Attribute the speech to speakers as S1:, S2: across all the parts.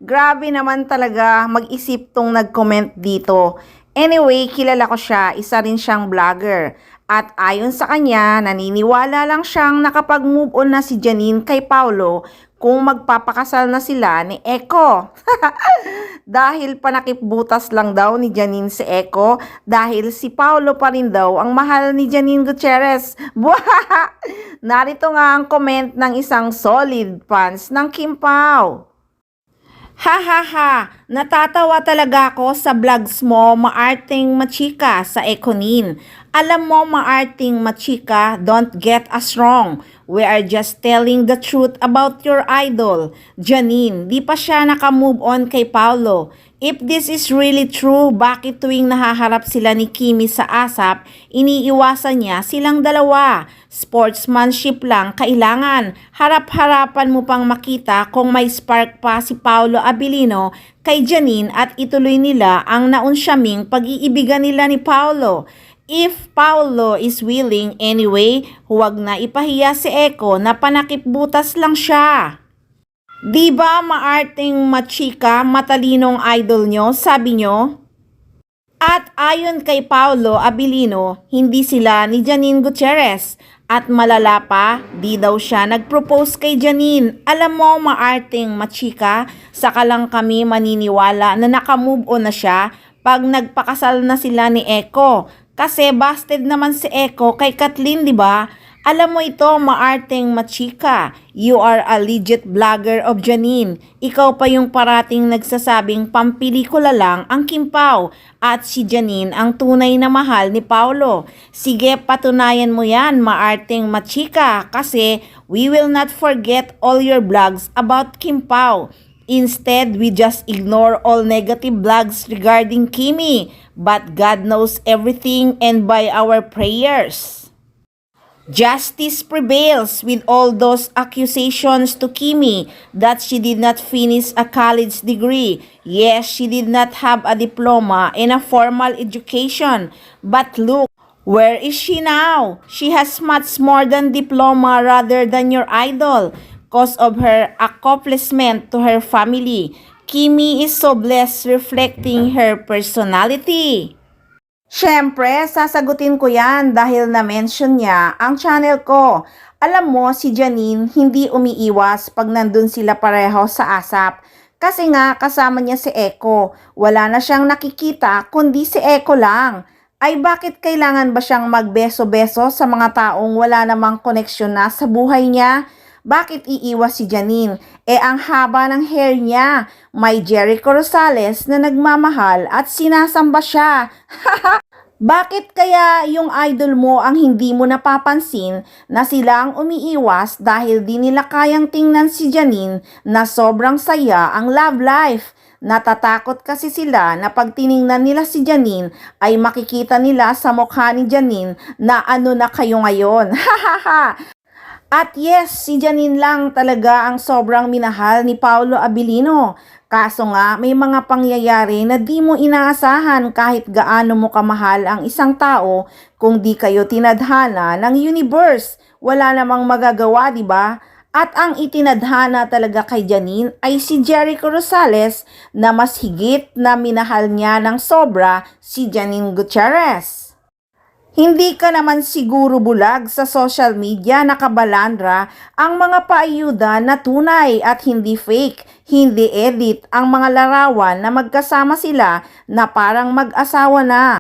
S1: Grabe naman talaga mag-isip tong nag-comment dito. Anyway, kilala ko siya, isa rin siyang vlogger. At ayon sa kanya, naniniwala lang siyang nakapag-move on na si Janine kay Paulo kung magpapakasal na sila ni Eko. Dahil panakipbutas lang daw ni Janine si Eko dahil si Paulo pa rin daw ang mahal ni Janine Gutierrez. Narito nga ang comment ng isang solid fans ng Kim Pao. Ha, natatawa talaga ako sa vlogs mo, maarting machika sa Ekonin. Alam mo, maarting machika, don't get us wrong. We are just telling the truth about your idol. Janine, di pa siya nakamove on kay Paulo. If this is really true, bakit tuwing nahaharap sila ni Kimi sa ASAP, iniiwasan niya silang dalawa? Sportsmanship lang kailangan. Harap-harapan mo pang makita kung may spark pa si Paulo Abilino kay Janine at ituloy nila ang naunsyaming pag-iibigan nila ni Paulo. If Paulo is willing anyway, huwag na ipahiya si Eko na panakipbutas lang siya. Di ba maarting machika, matalinong idol nyo, sabi nyo? At ayon kay Paulo Abilino, hindi sila ni Janine Gutierrez. At malala pa, di daw siya nag-propose kay Janine. Alam mo, maarting machika, saka lang kami maniniwala na nakamove on na siya pag nagpakasal na sila ni Eko. Kasi busted naman si Eko kay Kathleen, di ba? Alam mo ito, maarting machika. You are a legit vlogger of Janine. Ikaw pa yung parating nagsasabing pampelikula lang ang Kim Pao at si Janine ang tunay na mahal ni Paulo. Sige, patunayan mo yan, maarting machika, kasi we will not forget all your vlogs about Kim Pao. Instead, we just ignore all negative vlogs regarding Kimi. But God knows everything, and by our prayers, justice prevails with all those accusations to Kimi that she did not finish a college degree. Yes, she did not have a diploma and a formal education. But look, where is she now? She has much more than diploma rather than your idol. Cause of her accomplishment to her family. Kimi is so blessed reflecting her personality. Siyempre, sasagutin ko yan dahil na-mention niya ang channel ko. Alam mo, si Janine hindi umiiwas pag nandun sila pareho sa ASAP. Kasi nga, kasama niya si Eko. Wala na siyang nakikita kundi si Eko lang. Ay bakit kailangan ba siyang magbeso-beso sa mga taong wala namang koneksyon na sa buhay niya? Bakit iiwas si Janine? Ang haba ng hair niya. May Jericho Rosales na nagmamahal at sinasamba siya. Bakit kaya yung idol mo ang hindi mo napapansin na sila ang umiiwas dahil di nila kayang tingnan si Janine na sobrang saya ang love life? Natatakot kasi sila na pag tiningnan nila si Janine ay makikita nila sa mukha ni Janine na ano na kayo ngayon. At yes, si Janine lang talaga ang sobrang minahal ni Paulo Abilino. Kaso nga, may mga pangyayari na di mo inaasahan kahit gaano mo kamahal ang isang tao kung di kayo tinadhana ng universe. Wala namang magagawa, di ba? At ang itinadhana talaga kay Janine ay si Jericho Rosales na mas higit na minahal niya ng sobra si Janine Gutierrez. Hindi ka naman siguro bulag sa social media na kabalandra ang mga paayuda na tunay at hindi fake, hindi edit ang mga larawan na magkasama sila na parang mag-asawa na.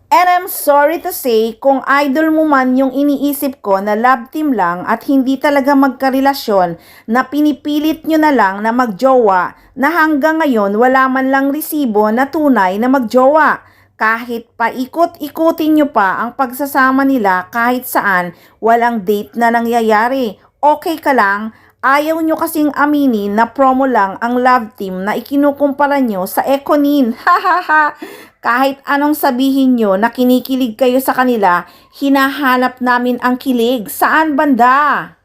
S1: And I'm sorry to say, kung idol mo man yung iniisip ko na love team lang at hindi talaga magkarelasyon, na pinipilit nyo na lang na magjowa, na hanggang ngayon wala man lang resibo na tunay na magjowa. Kahit paikot-ikutin nyo pa ang pagsasama nila kahit saan, walang date na nangyayari. Okay ka lang? Ayaw nyo kasing aminin na promo lang ang love team na ikinukumpara nyo sa Ekonin. Kahit anong sabihin nyo na kinikilig kayo sa kanila, hinahanap namin ang kilig. Saan banda?